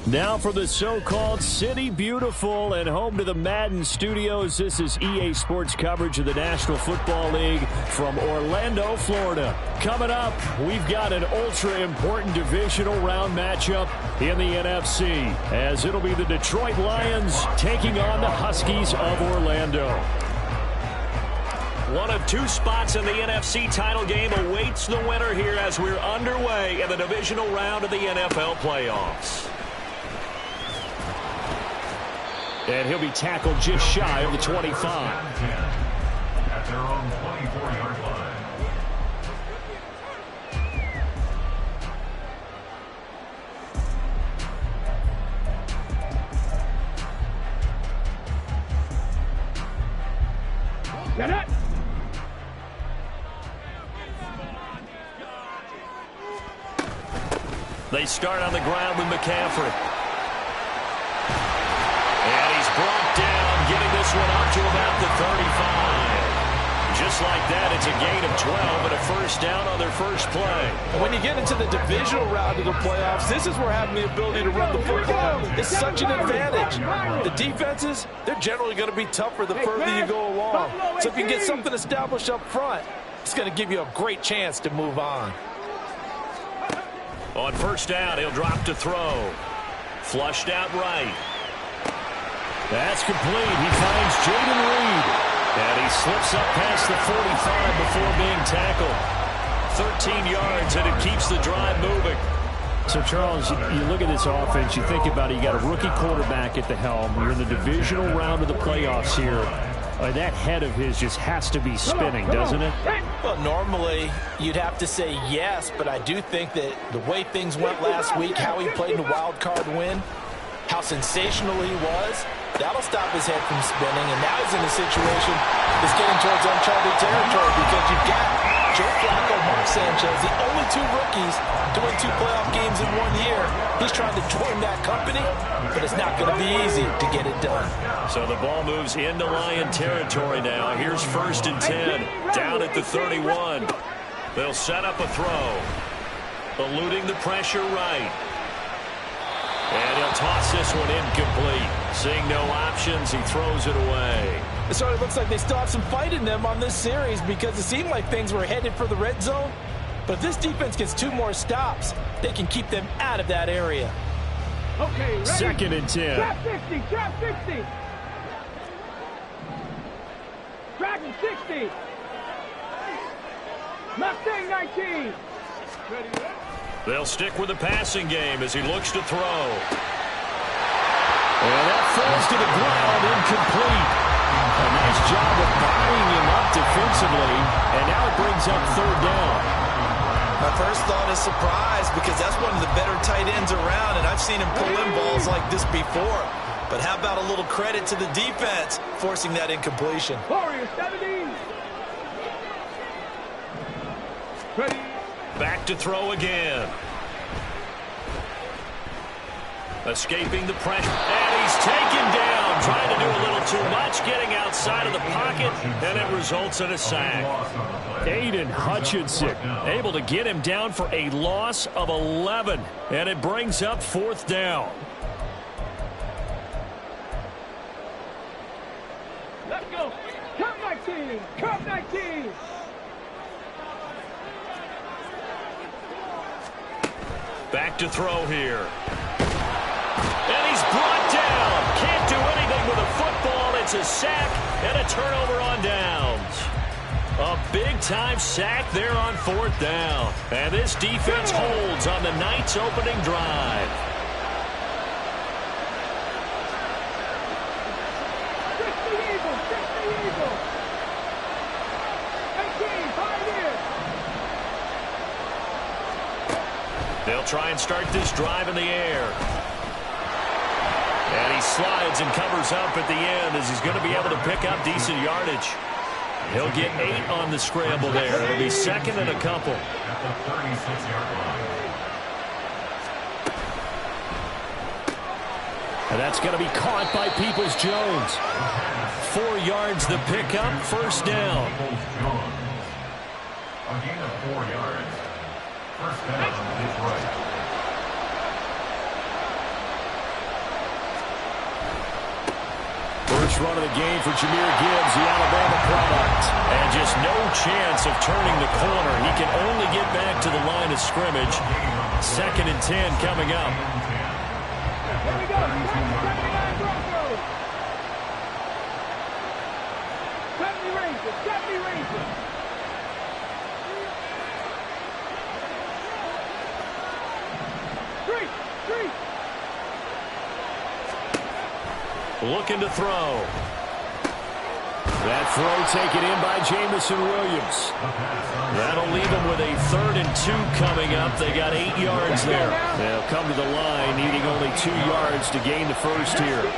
Now for the so-called City Beautiful and home to the Madden Studios. This is EA Sports coverage of the National Football League from Orlando, Florida. Coming up, we've got an ultra-important divisional round matchup in the NFC, as it'll be the Detroit Lions taking on the Huskies of Orlando. One of two spots in the NFC title game awaits the winner here as we're underway in the divisional round of the NFL playoffs. And he'll be tackled just shy of the 25. At their own 24-yard line. Get it! They start on the ground with McCaffrey. And he's brought down, getting this one up to about the 35. Just like that, it's a gain of 12 and a first down on their first play. When you get into the divisional round of the playoffs, this is where having the ability to run the football is such an advantage. The defenses, they're generally going to be tougher the further you go along. So if you get something established up front, it's going to give you a great chance to move on. On first down, he'll drop to throw. Flushed out right. That's complete. He finds Jaden Reed. And he slips up past the 45 before being tackled. 13 yards, and it keeps the drive moving. So, Charles, you look at this offense, you think about it, you got a rookie quarterback at the helm. You're in the divisional round of the playoffs here. That head of his just has to be spinning, doesn't it? Well, normally you'd have to say yes, but I do think that the way things went last week, how he played in the wild card win, how sensational he was, that'll stop his head from spinning. And now he's in a situation that's getting towards uncharted territory because you've got Joe Flacco, Mark Sanchez, the only two rookies doing 2 playoff games in 1 year. He's trying to join that company, but it's not going to be easy to get it done. So the ball moves into Lion territory now. Here's first and 10, down at the 31. They'll set up a throw, eluding the pressure right. And he'll toss this one incomplete. Seeing no options, he throws it away. It sort of looks like they still have some fight in them on this series because it seemed like things were headed for the red zone. But if this defense gets 2 more stops, they can keep them out of that area. Okay, ready? Second and 10. Trap 60, trap 60. Dragon 60. Mustang 19. Ready? They'll stick with the passing game as he looks to throw. And that falls to the ground, incomplete. A nice job of bodying him up defensively, and now it brings up third down. My first thought is surprise because that's one of the better tight ends around, and I've seen him pull in balls like this before. But how about a little credit to the defense forcing that incompletion? Warrior 70. Ready? Back to throw again. Escaping the pressure. And he's taken down. Trying to do a little too much. Getting outside of the pocket. And it results in a sack. Aiden Hutchinson able to get him down for a loss of 11. And it brings up fourth down. Let's go. Cup 19. Cup 19. Back to throw here. And he's brought down. Can't do anything with a football. It's a sack and a turnover on downs. A big-time sack there on fourth down. And this defense holds on the Knights' opening drive. 60 Eagles. 60 Eagles. 18. Pioneers. They'll try and start this drive in the air. And he slides and covers up at the end as he's going to be able to pick up decent yardage. He'll get 8 on the scramble there. It'll be second and a couple. At the 36-yard line. And that's going to be caught by Peoples-Jones. 4 yards the pickup, first down. Peoples-Jones. A gain of 4 yards. First down, Detroit. First run of the game for Jahmyr Gibbs, the Alabama product. And just no chance of turning the corner. He can only get back to the line of scrimmage. 2nd and 10 coming up. Here we go. 79 Broncos. 70 Rangers. 70 Rangers. Street. Looking to throw. That throw taken in by Jamison Williams. That'll leave them with a 3rd and 2 coming up. They got 8 yards there. They'll come to the line needing only 2 yards to gain the first here. 19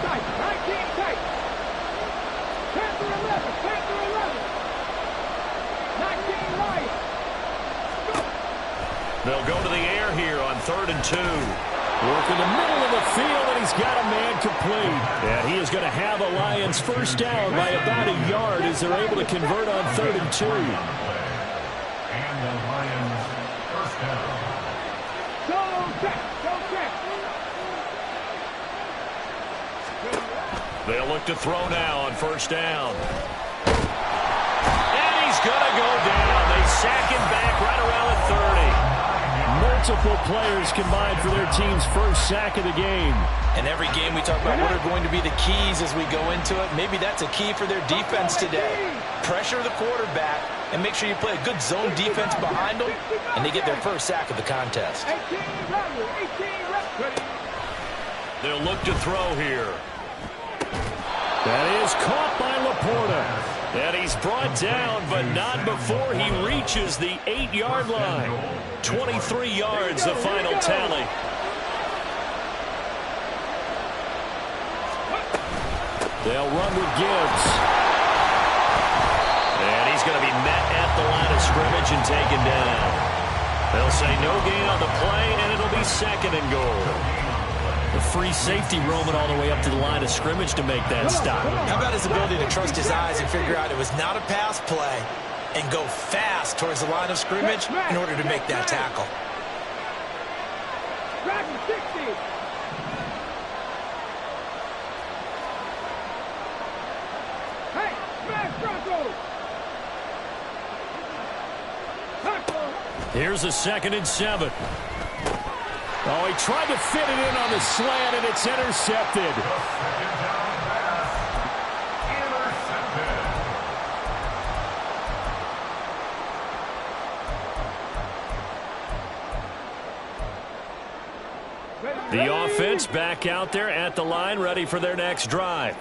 tight. Panther 11. 19 Lions. They'll go to the air here on 3rd and 2. Work in the middle of the field, and he's got a man complete. And he is going to have a Lions first down by about a yard as they're able to convert on 3rd and 2. And the Lions first down. Go check. They'll look to throw now on 1st down. And he's going to go down. They sack him back right around the 30. Multiple players combined for their team's first sack of the game. And every game we talk about what are going to be the keys as we go into it. Maybe that's a key for their defense today. Pressure the quarterback and make sure you play a good zone defense behind them, and they get their first sack of the contest. 18 reps. They'll look to throw here. That is caught by Laporta. And he's brought down, but not before he reaches the 8-yard line. 23 yards, the final tally. They'll run with Gibbs. And he's going to be met at the line of scrimmage and taken down. They'll say no gain on the play, and it'll be 2nd and goal. The free safety roaming all the way up to the line of scrimmage to make that stop. How about his ability to trust his eyes and figure out it was not a pass play and go fast towards the line of scrimmage in order to make that tackle. Dragon 60. Hey, smash Broncos. Here's a 2nd and 7. Oh, he tried to fit it in on the slant, and it's intercepted. The offense back out there at the line, ready for their next drive.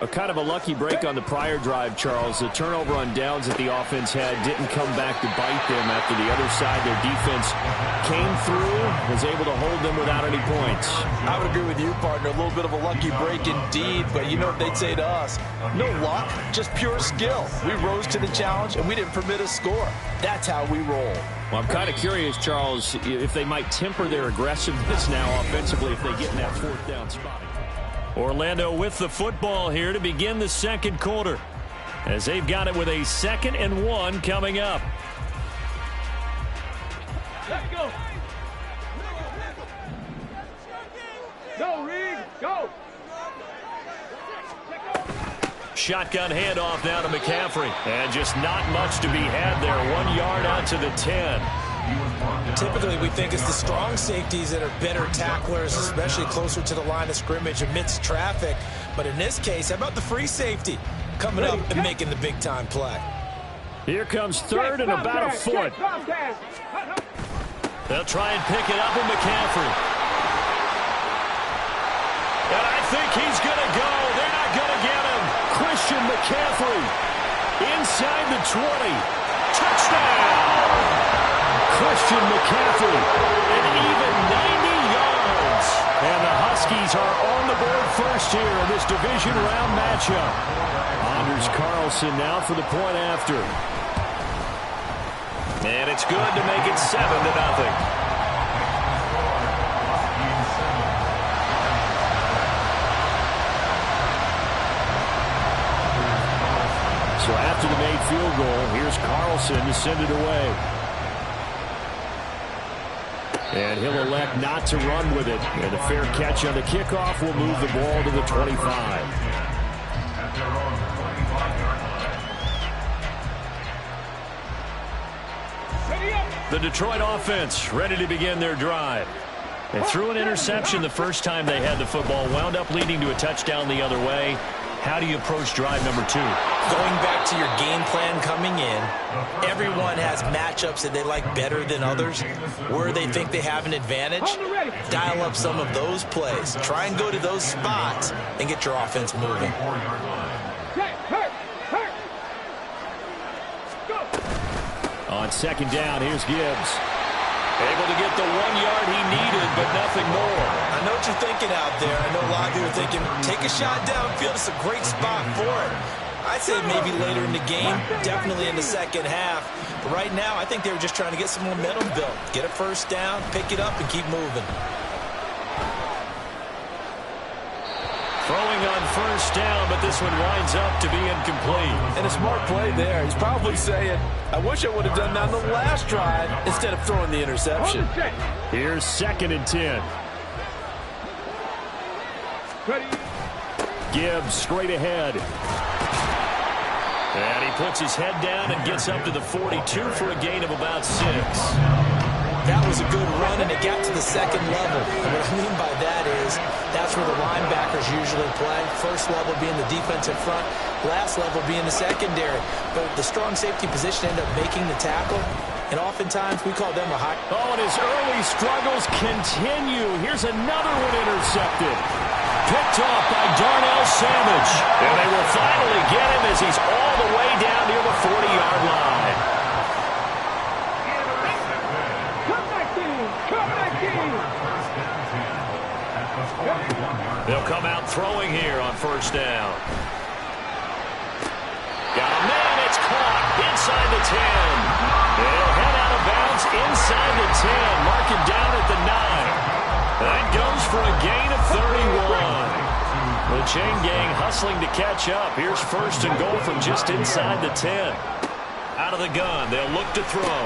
A kind of a lucky break on the prior drive, Charles. The turnover on downs that the offense had didn't come back to bite them after the other side. Their defense came through, was able to hold them without any points. I would agree with you, partner. A little bit of a lucky break indeed, but you know what they'd say to us? No luck, just pure skill. We rose to the challenge, and we didn't permit a score. That's how we roll. Well, I'm kind of curious, Charles, if they might temper their aggressiveness now offensively if they get in that 4th down spot. Orlando with the football here to begin the 2nd quarter, as they've got it with a 2nd and 1 coming up. Let's go. Go, Reed. Go. Shotgun handoff now to McCaffrey. And just not much to be had there. 1 yard out to the 10. Typically, we think it's the strong safeties that are better tacklers, especially closer to the line of scrimmage amidst traffic. But in this case, how about the free safety coming up and making the big-time play? Here comes 3rd and about a foot. They'll try and pick it up with McCaffrey. And I think he's going to go. They're not going to get him. Christian McCaffrey inside the 20. Touchdown! Christian McCaffrey, an even 90 yards. And the Huskies are on the board first here in this division round matchup. Anders Carlson now for the point after. And it's good to make it 7-0. So after the made field goal, here's Carlson to send it away. And he'll elect not to run with it. And a fair catch on the kickoff will move the ball to the 25. The Detroit offense ready to begin their drive. They threw an interception the first time they had the football, wound up leading to a touchdown the other way. How do you approach drive number 2? Going back to your game plan coming in, everyone has matchups that they like better than others, where they think they have an advantage. Dial up some of those plays. Try and go to those spots and get your offense moving. On second down, here's Gibbs. Able to get the 1 yard he needed, but nothing more. I know what you're thinking out there. I know a lot of you are thinking, take a shot downfield. It's a great spot for it. I'd say maybe later in the game, definitely in the second half. But right now, I think they were just trying to get some momentum built. Get a first down, pick it up, and keep moving. Throwing on first down, but this one winds up to be incomplete. And a smart play there. He's probably saying, I wish I would have done that on the last drive instead of throwing the interception. Here's 2nd and 10. Gibbs straight ahead. And he puts his head down and gets up to the 42 for a gain of about 6. That was a good run, and it got to the second level. And what I mean by that is that's where the linebackers usually play. First level being the defensive front, last level being the secondary. But the strong safety position ended up making the tackle, and oftentimes we call them a high. Oh, and his early struggles continue. Here's another one intercepted. Picked off by Darnell Savage. And they will finally get him as he's all the way down near the 40-yard line. They'll come out throwing here on first down. Got a man, it's caught inside the 10. They'll head out of bounds inside the 10. Mark it down at the 9. That goes for a gain of 31. The chain gang hustling to catch up. Here's first and goal from just inside the 10. Out of the gun, they'll look to throw.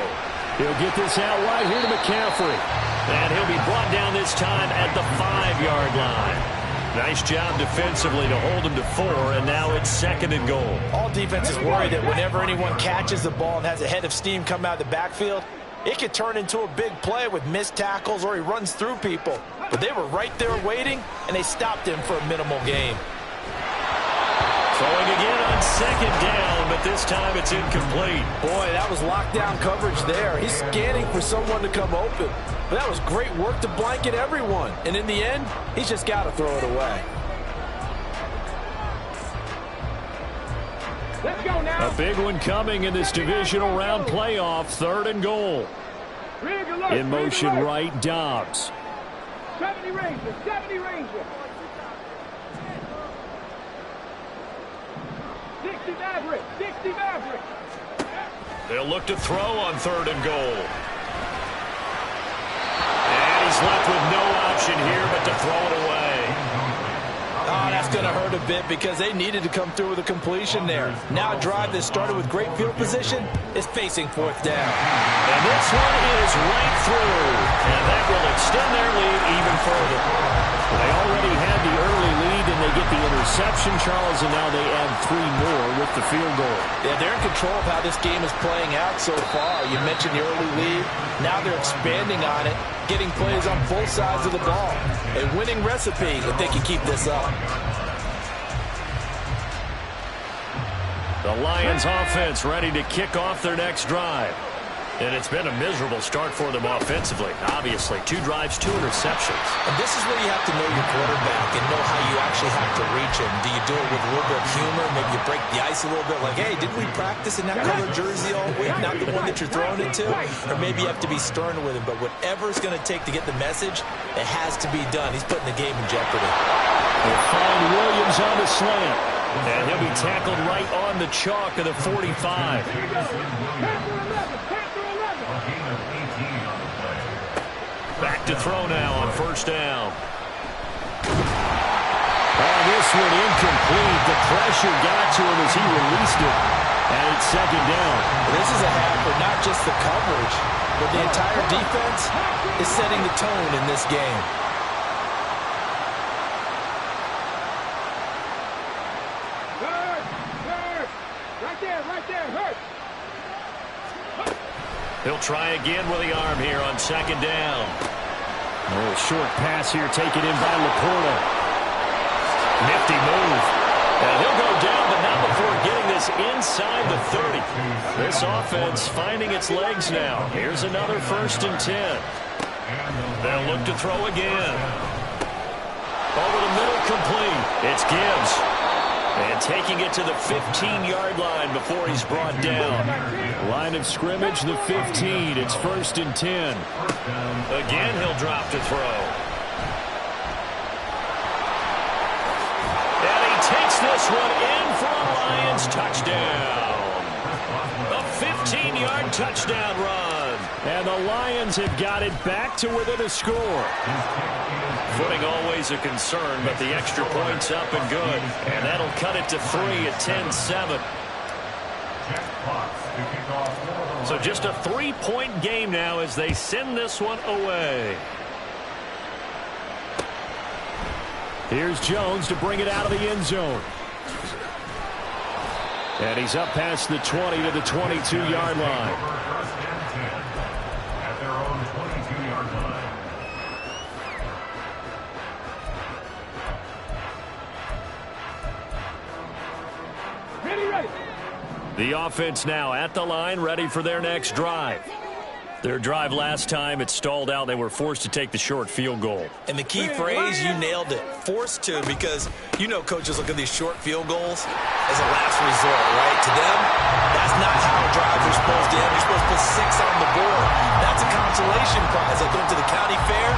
He'll get this out wide here to McCaffrey. And he'll be brought down this time at the 5-yard line. Nice job defensively to hold him to 4, and now it's 2nd and goal. All defenses worry that whenever anyone catches the ball and has a head of steam come out of the backfield, it could turn into a big play with missed tackles or he runs through people. But they were right there waiting, and they stopped him for a minimal gain. Throwing again on 2nd down, but this time it's incomplete. Boy, that was lockdown coverage there. He's scanning for someone to come open. But that was great work to blanket everyone. And in the end, he's just got to throw it away. Let's go now. A big one coming in this divisional round playoff. 3rd and goal. In motion right, Dobbs. 70 Rangers, 70 Rangers. 60 Maverick, 60 Maverick. They'll look to throw on 3rd and goal. And he's left with no option here but to throw it away. Oh, that's going to hurt a bit because they needed to come through with a completion there. Now a drive that started with great field position is facing 4th down. And this one is right through. And that will extend their lead even further. They already had the early lead, and they get the interception, Charles, and now they add 3 more with the field goal. Yeah, they're in control of how this game is playing out so far. You mentioned the early lead. Now they're expanding on it, getting plays on both sides of the ball. A winning recipe if they can keep this up. The Lions offense ready to kick off their next drive. And it's been a miserable start for them offensively. Obviously, 2 drives, 2 interceptions. And this is where you have to know your quarterback and know how you actually have to reach him. Do you do it with a little bit of humor? Maybe you break the ice a little bit like, hey, didn't we practice in that color jersey all week? Not the one that you're throwing it to? Or maybe you have to be stern with him. But whatever it's going to take to get the message, it has to be done. He's putting the game in jeopardy. They'll find Williams on the slant. And he'll be tackled right on the chalk of the 45. Back to throw now on first down. Oh, this one incomplete. The pressure got to him as he released it. And it's second down. This is a half for not just the coverage, but the entire defense is setting the tone in this game. Right there, hurt. He'll try again with the arm here on second down. Oh, short pass here taken in by Laporta. Nifty move. And he'll go down, but not before getting this inside the 30. This offense finding its legs now. Here's another 1st and 10. They'll look to throw again. Over the middle, complete. It's Gibbs. And taking it to the 15-yard line before he's brought down. Line of scrimmage, the 15. It's 1st and 10. Again, he'll drop to throw. And he takes this one in for a Lions touchdown. A 15-yard touchdown run. And the Lions have got it back to within a score. Footing always a concern, but the extra point's up and good. And that'll cut it to 3 at 10-7. So just a 3-point game now as they send this one away. Here's Jones to bring it out of the end zone. And he's up past the 20 to the 22-yard line. At their own 22-yard line. Ready. The offense now at the line, ready for their next drive. Their drive last time, it stalled out. They were forced to take the short field goal. And the key phrase, you nailed it. Forced to, because you know coaches look at these short field goals as a last resort, right? To them, that's not how drives are supposed to end. You're supposed to put 6 on the board. That's a consolation prize. Like going to the county fair,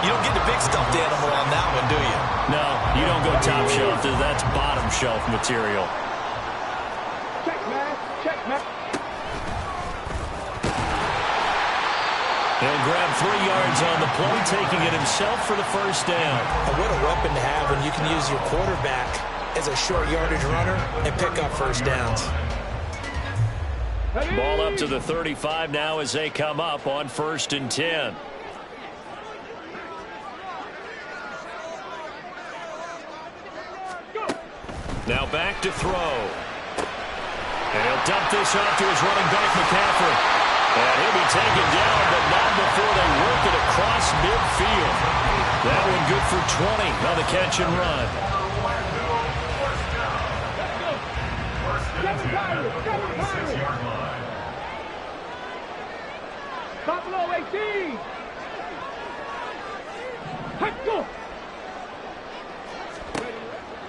you don't get the big stuffed animal on that one, do you? No, you don't go top shelf. That's bottom shelf material. Check, man. He'll grab 3 yards on the play, taking it himself for the first down. And what a weapon to have when you can use your quarterback as a short yardage runner and pick up first downs. Ball up to the 35 now as they come up on 1st and 10. Now back to throw. And he'll dump this off to his running back, McCaffrey. And he'll be taken down, but not before they work it across midfield. That one good for 20 on the catch and run. Buffalo 18. Go.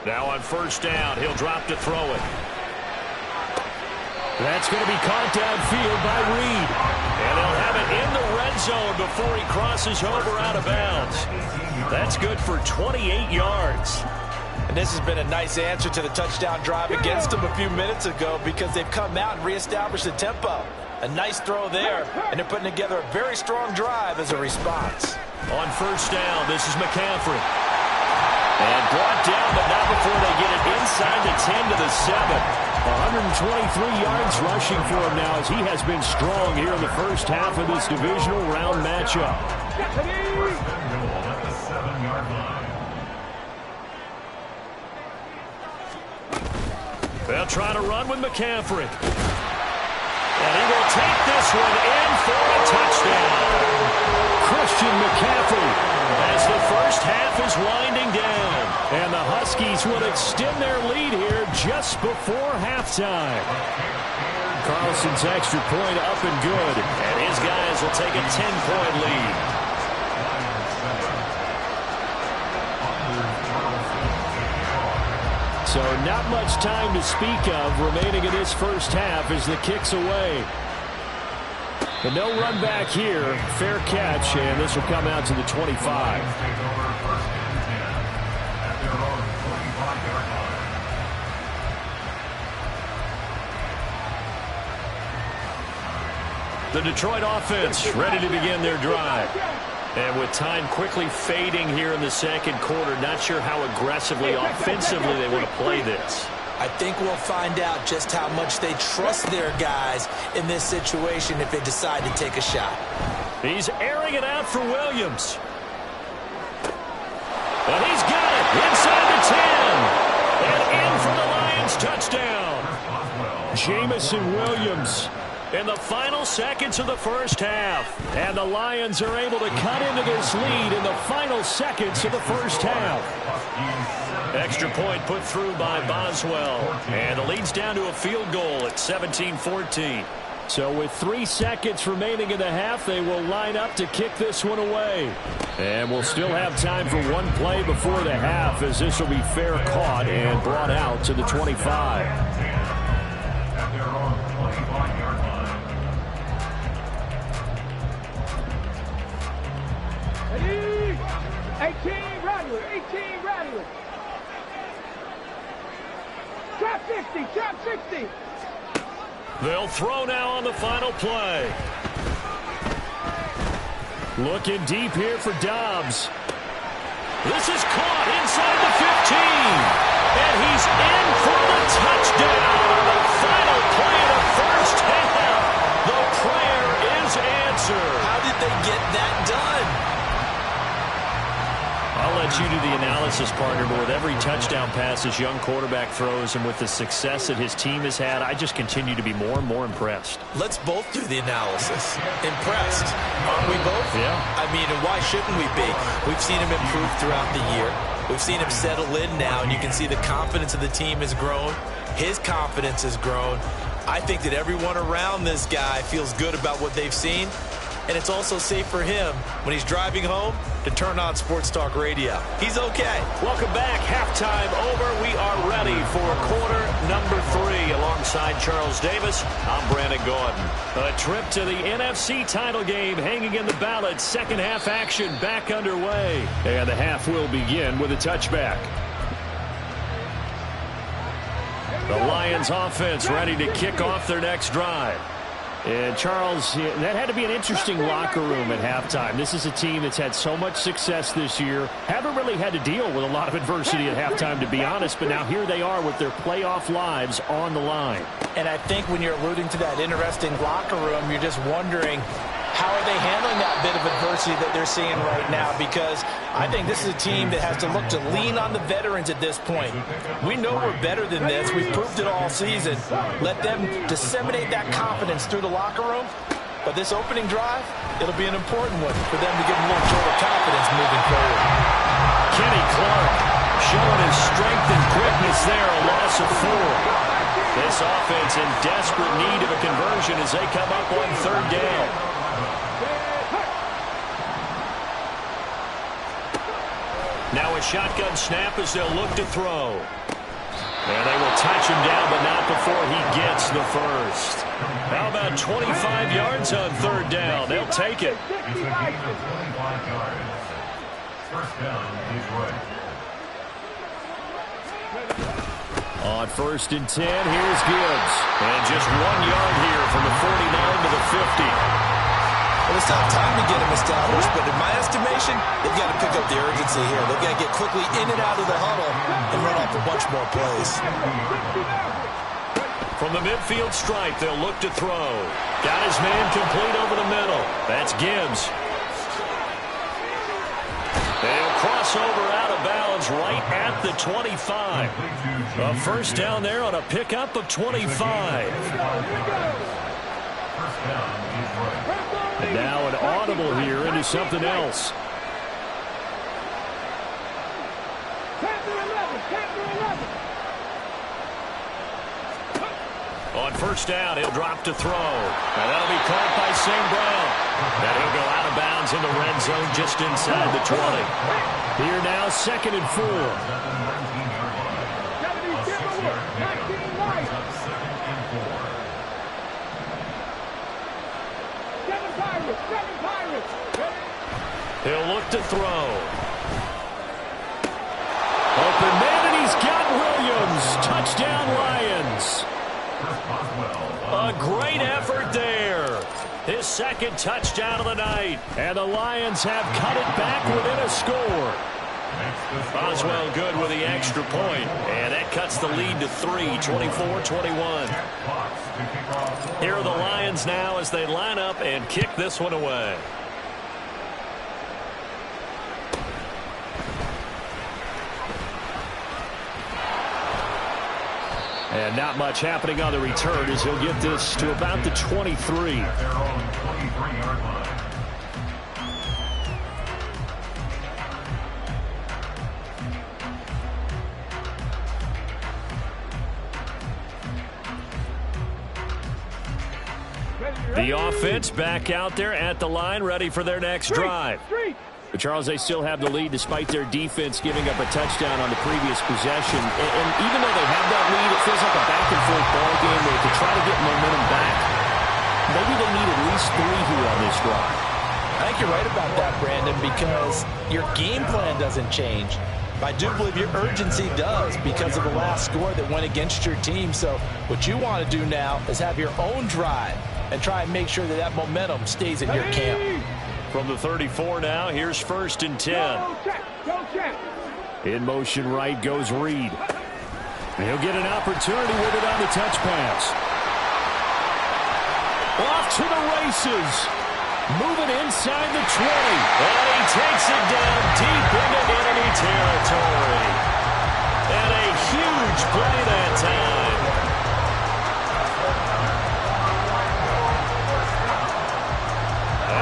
Now on 1st down, he'll drop to throw it. That's going to be caught downfield by Reed. And they'll have it in the red zone before he crosses over out of bounds. That's good for 28 yards. And this has been a nice answer to the touchdown drive against them a few minutes ago because they've come out and reestablished the tempo. A nice throw there, and they're putting together a very strong drive as a response. On 1st down, this is McCaffrey. And brought down, but not before they get it inside the 10 to the 7. 123 yards rushing for him now as he has been strong here in the first half of this divisional round matchup. They'll try to run with McCaffrey. And he will take this one in for a touchdown. Christian McCaffrey as the first half is winding down. And the Huskies will extend their lead here just before halftime. Carlson's extra point up and good. And his guys will take a 10-point lead. So not much time to speak of remaining in this first half as the kick's away. But no run back here. Fair catch, and this will come out to the 25. The Detroit offense ready to begin their drive. And with time quickly fading here in the second quarter, not sure how aggressively, offensively they want to play this. I think we'll find out just how much they trust their guys in this situation if they decide to take a shot. He's airing it out for Williams. And he's got it inside the 10. And in for the Lions touchdown. Jamison Williams in the final seconds of the first half. And the Lions are able to cut into this lead in the final seconds of the first half. Extra point put through by Boswell. And the lead's down to a field goal at 17-14. So with 3 seconds remaining in the half, they will line up to kick this one away. And we'll still have time for one play before the half, as this will be fair caught and brought out to the 25. At their own 25-yard line. 18 Rattler, 18 Rattler. Drop 60, drop 60. They'll throw now on the final play. Looking deep here for Dobbs. This is caught inside the 15. And he's in for the touchdown on the final play of the first half. The prayer is answered. How did they get that done? I'll let you do the analysis, partner, but with every touchdown pass this young quarterback throws and with the success that his team has had, I just continue to be more and more impressed. Let's both do the analysis. Impressed. Aren't we both? Yeah. I mean, and why shouldn't we be? We've seen him improve throughout the year. We've seen him settle in now, and you can see the confidence of the team has grown. His confidence has grown. I think that everyone around this guy feels good about what they've seen. And it's also safe for him when he's driving home to turn on Sports Talk Radio. He's okay. Welcome back. Halftime over. We are ready for quarter number 3. Alongside Charles Davis, I'm Brandon Gordon. A trip to the NFC title game hanging in the balance. Second half action back underway. And the half will begin with a touchback. The Lions offense ready to kick off their next drive. And, Charles, that had to be an interesting locker room at halftime. This is a team that's had so much success this year. Haven't really had to deal with a lot of adversity at halftime, to be honest. But now here they are with their playoff lives on the line. And I think when you're alluding to that interesting locker room, you're just wondering, how are they handling that bit of adversity that they're seeing right now? Because I think this is a team that has to look to lean on the veterans at this point. We know we're better than this. We've proved it all season. Let them disseminate that confidence through the locker room. But this opening drive, it'll be an important one for them to give them a little jolt of confidence moving forward. Kenny Clark showing his strength and quickness there, a loss of 4. This offense in desperate need of a conversion as they come up on third down. Now a shotgun snap as they'll look to throw. And they will touch him down, but not before he gets the first. How about 25 yards on third down? They'll take it. It's a gain of 25 yards. First down, Detroit. On first and 10, here's Gibbs. And just 1 yard here from the 49 to the 50. Well, it's not time to get him established, but in my estimation, they've got to pick up the urgency here. They've got to get quickly in and out of the huddle and run off a bunch more plays. From the midfield stripe, they'll look to throw. Got his man complete over the middle. That's Gibbs. They'll cross over out of bounds right at the 25. A first down there on a pickup of 25. And now an audible here into something else. On first down, he'll drop to throw. Now that'll be caught by St. Brown. And he'll go out of bounds in the red zone just inside the 20. Here now, second and 4. He'll look to throw. Open man, and he's got Williams. Touchdown, Lions. A great effort there. His second touchdown of the night. And the Lions have cut it back within a score. Boswell good with the extra point. And that cuts the lead to 3, 24-21. Here are the Lions now as they line up and kick this one away. And not much happening on the return as he'll get this to about the 23. The offense back out there at the line, ready for their next drive. But, Charles, they still have the lead despite their defense giving up a touchdown on the previous possession. And even though they have that lead, it feels like a back-and-forth ball game where to try to get momentum back, maybe they need at least 3 here on this drive. I think you're right about that, Brandon, because your game plan doesn't change. I do believe your urgency does because of the last score that went against your team. So what you want to do now is have your own drive and try and make sure that that momentum stays in your camp. From the 34 now, here's 1st and 10. In motion right goes Reed. He'll get an opportunity with it on the touch pass. Off to the races. Moving inside the 20. And he takes it down deep into enemy territory. And a huge play that time.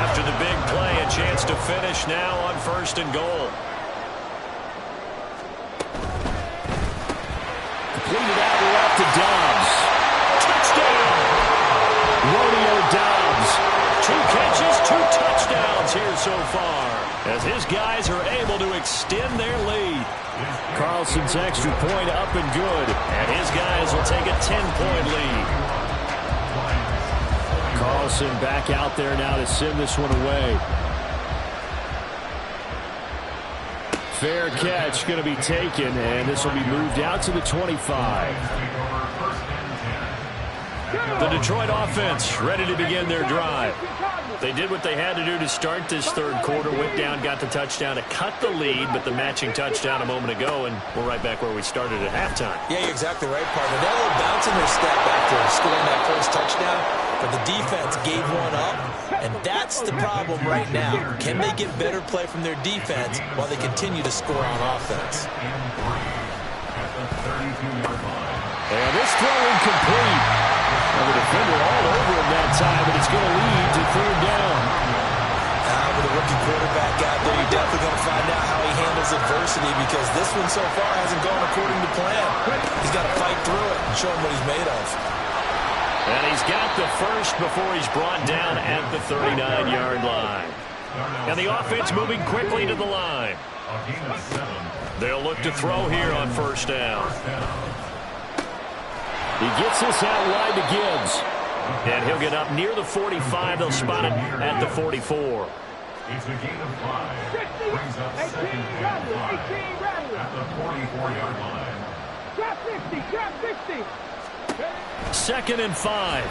After the big play, a chance to finish now on 1st and goal. Completed out left to Dobbs. Touchdown! Rodeo Dobbs. 2 catches, 2 touchdowns here so far, as his guys are able to extend their lead. Carlson's extra point up and good. And his guys will take a 10-point lead. Carlson back out there now to send this one away. Fair catch going to be taken, and this will be moved out to the 25. The Detroit offense ready to begin their drive. They did what they had to do to start this 3rd quarter. Went down, got the touchdown to cut the lead, but the matching touchdown a moment ago, and we're right back where we started at halftime. Yeah, you're exactly right, partner. That little bounce in their step after scoring that first touchdown, but the defense gave one up, and that's the problem right now. Can they get better play from their defense while they continue to score on offense? And this throw incomplete. And the defender all over him that time, but it's going to lead to 3rd down. With a rookie quarterback out there, you're definitely going to find out how he handles adversity, because this one so far hasn't gone according to plan. He's got to fight through it and show him what he's made of. And he's got the first before he's brought down at the 39-yard line. And the offense moving quickly to the line. They'll look to throw here on 1st down. He gets this out wide to Gibbs. And he'll get up near the 45. They'll spot it at the 44. It's a gain of 5. Brings up 2nd and 5 at the 44-yard line. Drop 50, drop 50. 2nd and 5.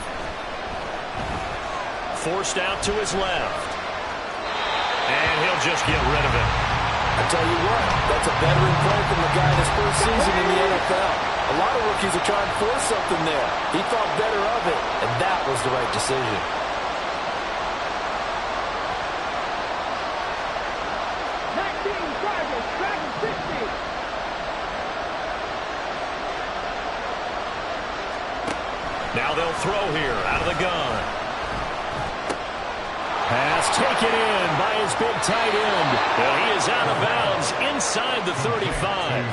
Forced out to his left. And he'll just get rid of it. I tell you what, that's a veteran play from the guy in his first season in the NFL. A lot of rookies are trying to force something there. He thought better of it, and that was the right decision. Now they'll throw here out of the gun. Pass taken in by his big tight end. Well, he is out of bounds inside the 35.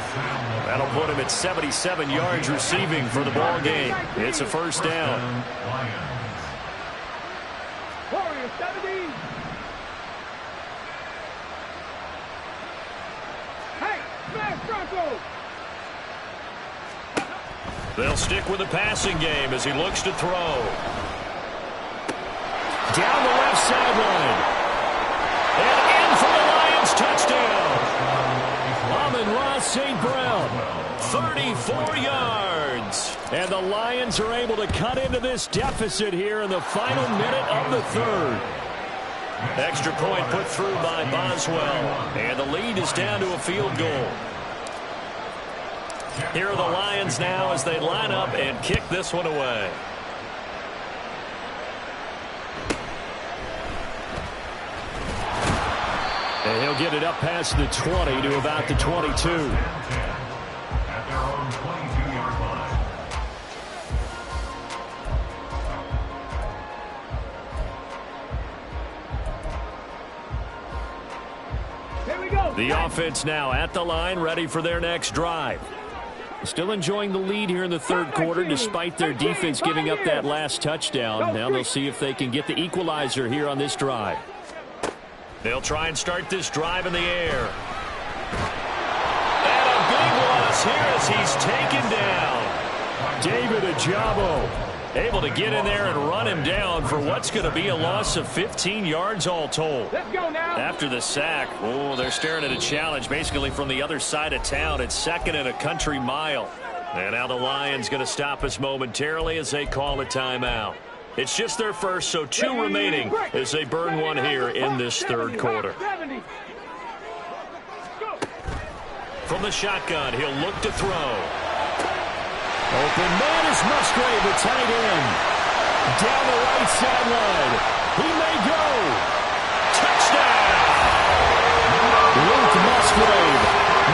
That'll put him at 77 yards receiving for the ball game. It's a 1st down. Warriors 70. Hey, smash Broncos. They'll stick with the passing game as he looks to throw. Down the left sideline. And in for the Lions touchdown. Amon-Ra St. Brown. 34 yards. yards. And the Lions are able to cut into this deficit here in the final minute of the third. Extra point put through by Boswell. And the lead is down to a field goal. Here are the Lions now as they line up and kick this one away. And he'll get it up past the 20 to about the 22. At their own 22-yard line. Here we go. The offense now at the line, ready for their next drive. Still enjoying the lead here in the third quarter despite their defense giving up that last touchdown. Now they'll see if they can get the equalizer here on this drive. They'll try and start this drive in the air. And a big loss here as he's taken down. David Ajabo able to get in there and run him down for what's going to be a loss of 15 yards all told. Let's go now. After the sack, oh, they're staring at a challenge basically from the other side of town. It's 2nd and a country mile. And now the Lions going to stop us momentarily as they call a timeout. It's just their first, so 2 remaining as they burn one here in this third quarter. From the shotgun, he'll look to throw. Open man is Musgrave, the tight end. Down the right sideline. He may go. Touchdown! Luke Musgrave,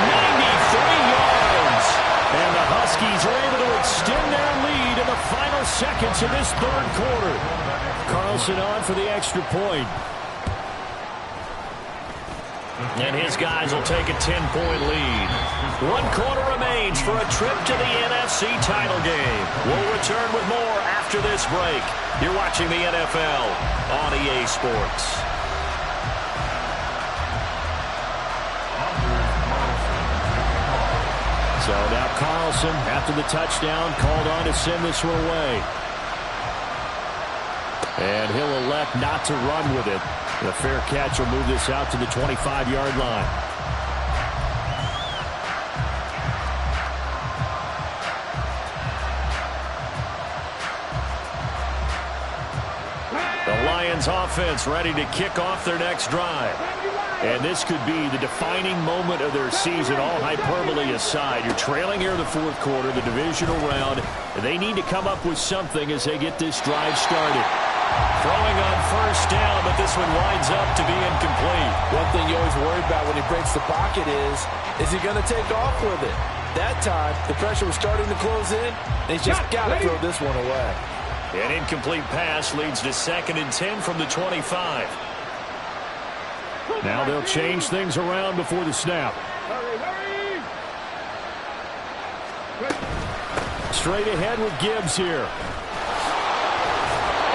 93 yards. and the Huskies are able to extend their lead in the final seconds of this third quarter. Carlson on for the extra point. And his guys will take a 10-point lead. 1 quarter remains for a trip to the NFC title game. We'll return with more after this break. You're watching the NFL on EA Sports. So now Carlson, after the touchdown, called on to send this one away. And he'll elect not to run with it. The fair catch will move this out to the 25-yard line. The Lions offense ready to kick off their next drive. And this could be the defining moment of their season, all hyperbole aside. You're trailing here in the fourth quarter, the divisional round. They need to come up with something as they get this drive started. Throwing on first down, but this one winds up to be incomplete. One thing you always worry about when he breaks the pocket is he going to take off with it? That time, the pressure was starting to close in, and he's just got to throw this one away. An incomplete pass leads to 2nd and 10 from the 25. Now they'll change things around before the snap. Straight ahead with Gibbs here.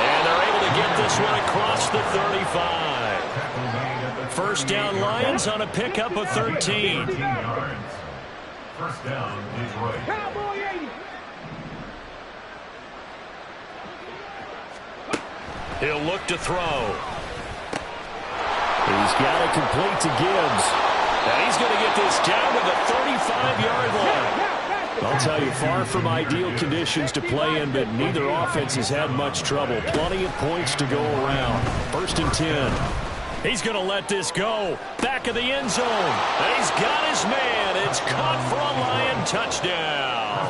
And they're able to get this one across the 35. First down Lions on a pickup of 13. First down, Detroit. Cowboy 80. He'll look to throw. He's got it complete to Gibbs. And he's going to get this down to the 35-yard line. I'll tell you, far from ideal conditions to play in, but neither offense has had much trouble. Plenty of points to go around. 1st and 10. He's going to let this go. Back of the end zone. And he's got his man. It's caught for a Lion touchdown.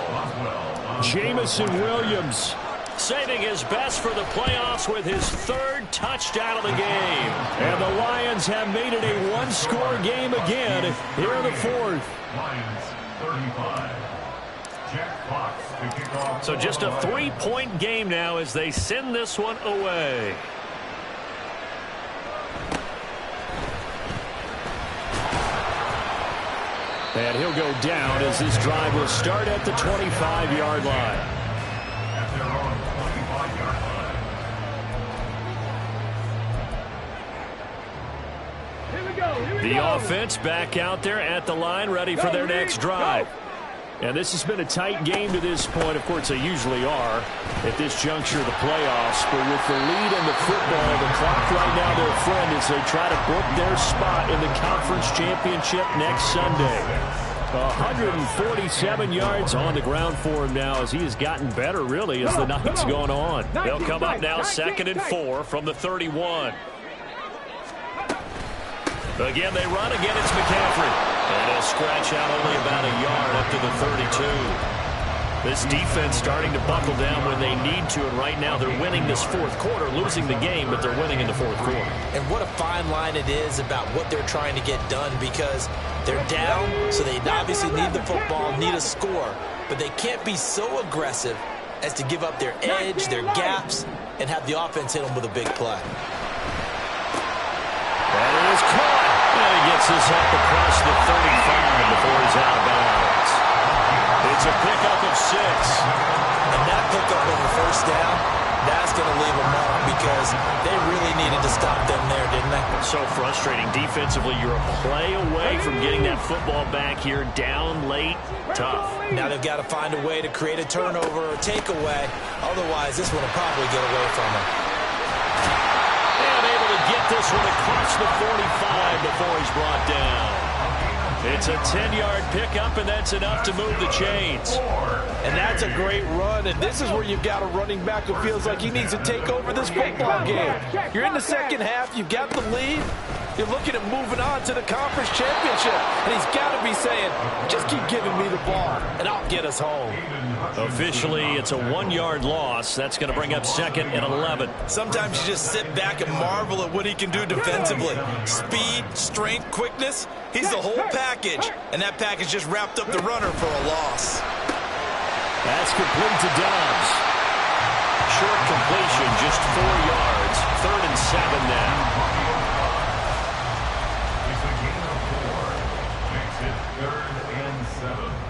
Jamison Williams. Saving his best for the playoffs with his 3rd touchdown of the game. And the Lions have made it a 1-score game again here in the 4th. Lions 35. Jack Fox to kick off. So just a 3-point game now as they send this one away. And he'll go down as this drive will start at the 25-yard line. At their own 25-yard line. Here we go. Here we The go. offense back out there at the line, ready for their next drive. And this has been a tight game to this point. Of course, they usually are at this juncture of the playoffs. But with the lead in the football, the clock right now their friend as they try to book their spot in the conference championship next Sunday. 147 yards on the ground for him now as he has gotten better, really, as the night's going on. They'll come up now 2nd and 4 from the 31. Again, they run. Again, it's McCaffrey. And he'll scratch out only about a yard up to the 32. This defense starting to buckle down when they need to, and right now they're winning this fourth quarter, losing the game, but they're winning in the fourth quarter. And what a fine line it is about what they're trying to get done, because they're down, so they obviously need the football, need a score, but they can't be so aggressive as to give up their edge, their gaps, and have the offense hit them with a big play. That is caught. And he gets this up across the 35 before he's out of bounds. It's a pickup of 6. And that pickup on the first down, that's going to leave a mark because they really needed to stop them there, didn't they? So frustrating. Defensively, you're a play away from getting that football back here, down late. Tough. Now they've got to find a way to create a turnover or takeaway. Otherwise, this one will probably get away from them. And able to get this one across the 45 before he's brought down. It's a 10-yard pickup, and that's enough to move the chains. And that's a great run, and this is where you've got a running back who feels like he needs to take over this football game. You're in the second half, you've got the lead, you're looking at moving on to the conference championship, and he's got to be saying, just keep giving me the ball, and I'll get us home. Officially, it's a 1-yard loss. That's going to bring up 2nd and 11. Sometimes you just sit back and marvel at what he can do defensively. Speed, strength, quickness, he's the whole package, and that package just wrapped up the runner for a loss. That's complete to Dobbs. Short completion, just 4 yards. 3rd and 7 now. It's a gain of 4. Makes it 3rd and 7.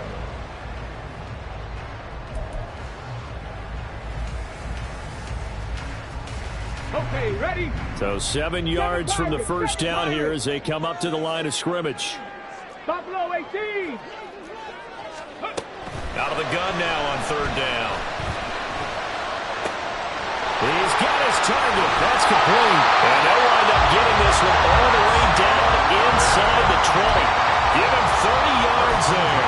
Okay, ready? So 7 yards from the first down here as they come up to the line of scrimmage. Buffalo 18. Out of the gun now on 3rd down. He's got his target. That's complete. And they'll wind up getting this one all the way down inside the 20. Give him 30 yards there.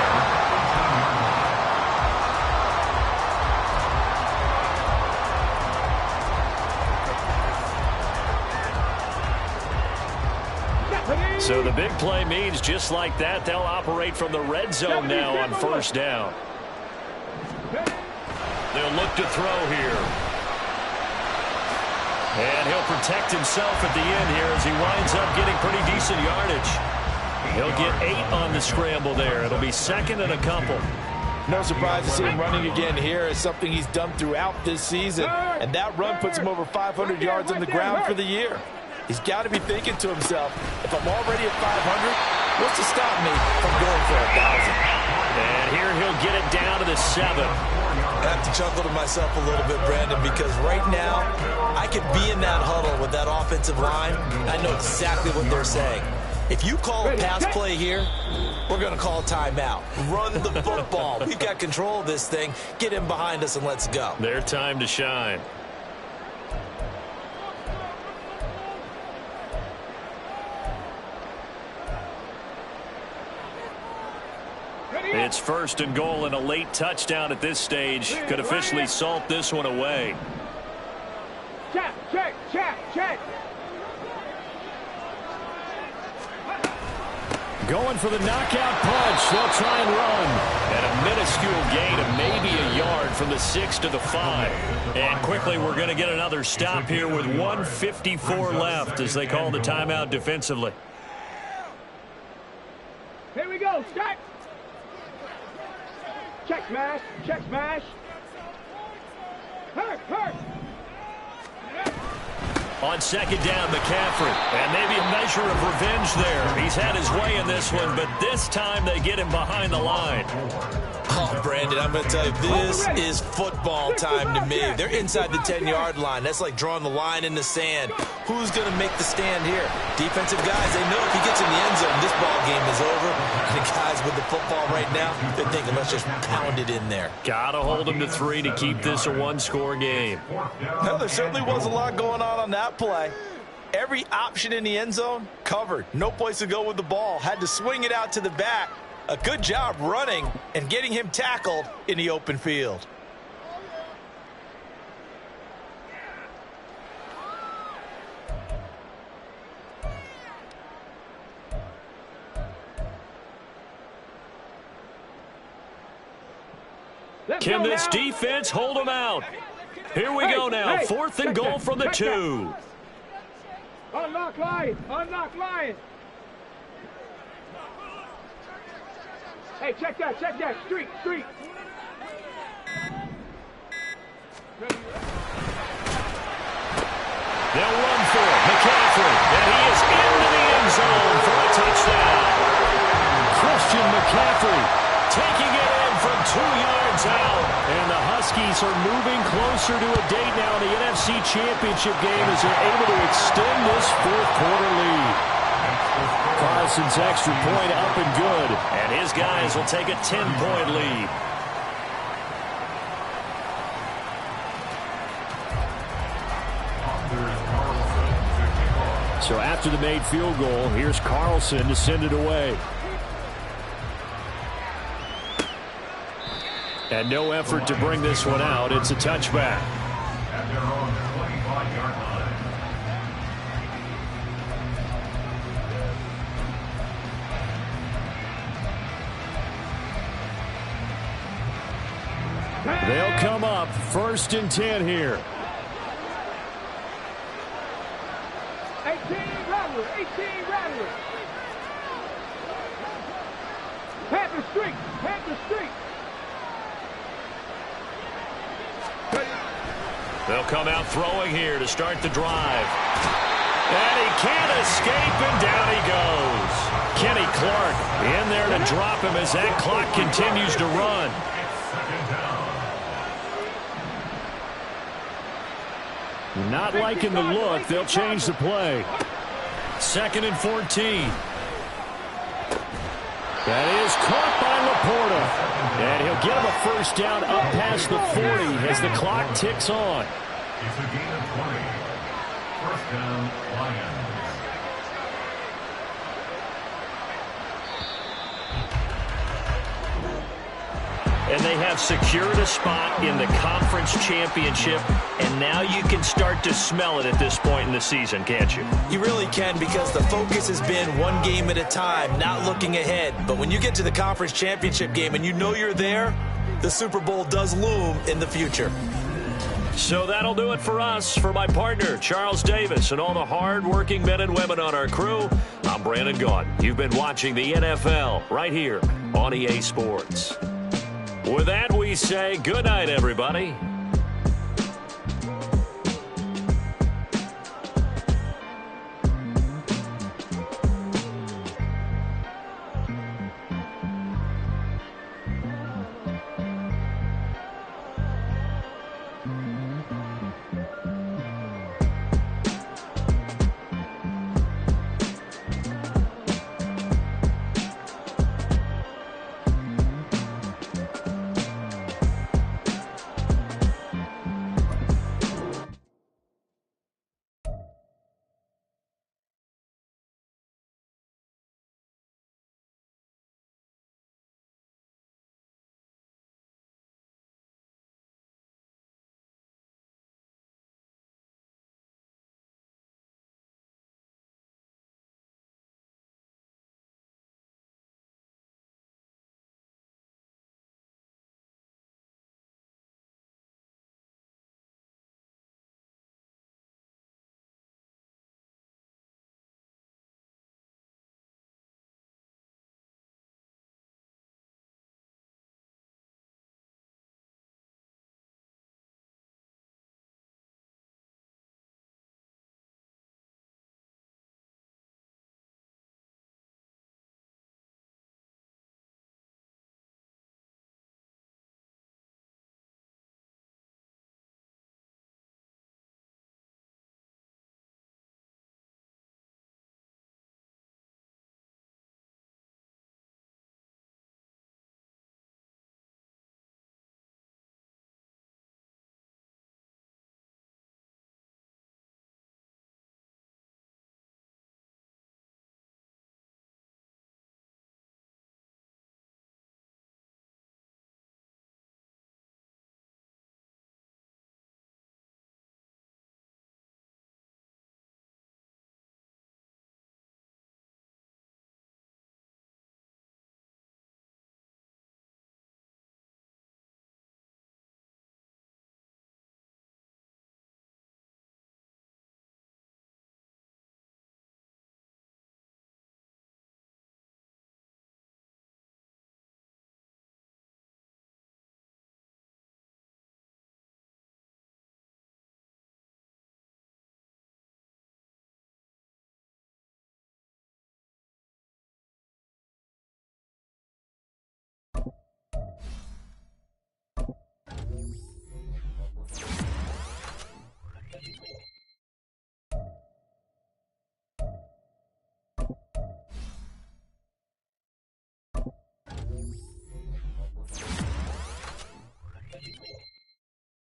So the big play means just like that, they'll operate from the red zone now on 1st down. They'll look to throw here. And he'll protect himself at the end here as he winds up getting pretty decent yardage. He'll get 8 on the scramble there. It'll be 2nd and a couple. No surprise to see him running again here. It's something he's done throughout this season. And that run puts him over 500 yards on the ground for the year. He's got to be thinking to himself, if I'm already at 500, what's to stop me from going for 1,000? And here he'll get it down to the 7. I have to chuckle to myself a little bit, Brandon, because right now I could be in that huddle with that offensive line. I know exactly what they're saying. If you call a pass play here, we're going to call a timeout. Run the football. We've got control of this thing. Get in behind us and let's go. Their time to shine. It's 1st and goal, and a late touchdown at this stage could officially salt this one away. Check, check, check, check. Going for the knockout punch. They'll try and run. And a minuscule gain of maybe a yard from the 6 to the 5. And quickly we're going to get another stop here with 1:54 left as they call the timeout defensively. Here we go, stack. Check smash, check smash. Hurt, hurt. On 2nd down, McCaffrey. And maybe a measure of revenge there. He's had his way in this one, but this time they get him behind the line. Oh, Brandon, I'm going to tell you, this is football time to me. They're inside the 10-yard line. That's like drawing the line in the sand. Who's going to make the stand here? Defensive guys, they know if he gets in the end zone, this ball game is over. And the guys with the football right now, they're thinking, let's just pound it in there. Got to hold him to 3 to keep this a 1-score game. Well, there certainly was a lot going on that play. Every option in the end zone covered. No place to go with the ball. Had to swing it out to the back. A good job running and getting him tackled in the open field. Can this defense hold them out? Here we go now. 4th and goal from the 2. Unlock line. Unlock line. Hey, check that. Check that. Street. Street. They'll run for it. McCaffrey. And he is into the end zone for a touchdown. Christian McCaffrey taking it in from 2 yards out. And the Huskies are moving closer to a date now in the NFC Championship game as they're able to extend this 4th quarter lead. Carlson's extra point up and good. And his guys will take a 10-point lead. So after the made field goal, here's Carlson to send it away. And no effort to bring this one out. It's a touchback. At their own 25-yard line. They'll come up 1st and 10 here. 18 Rattler. 18 Rattler. Panther Street. Panther Street. They'll come out throwing here to start the drive. And he can't escape, and down he goes. Kenny Clark in there to drop him as that clock continues to run. Not liking the look. They'll change the play. 2nd and 14. That is caught by Laporta. And he'll get him a 1st down up past the 40 as the clock ticks on. It's a gain of 20. 1st down, Lions. And they have secured a spot in the conference championship, and now you can start to smell it at this point in the season, can't you? You really can, because the focus has been one game at a time, not looking ahead. But when you get to the conference championship game and you know you're there, the Super Bowl does loom in the future. So that'll do it for us. For my partner, Charles Davis, and all the hard-working men and women on our crew, I'm Brandon Gaudin. You've been watching the NFL right here on EA Sports. With that, we say good night, everybody.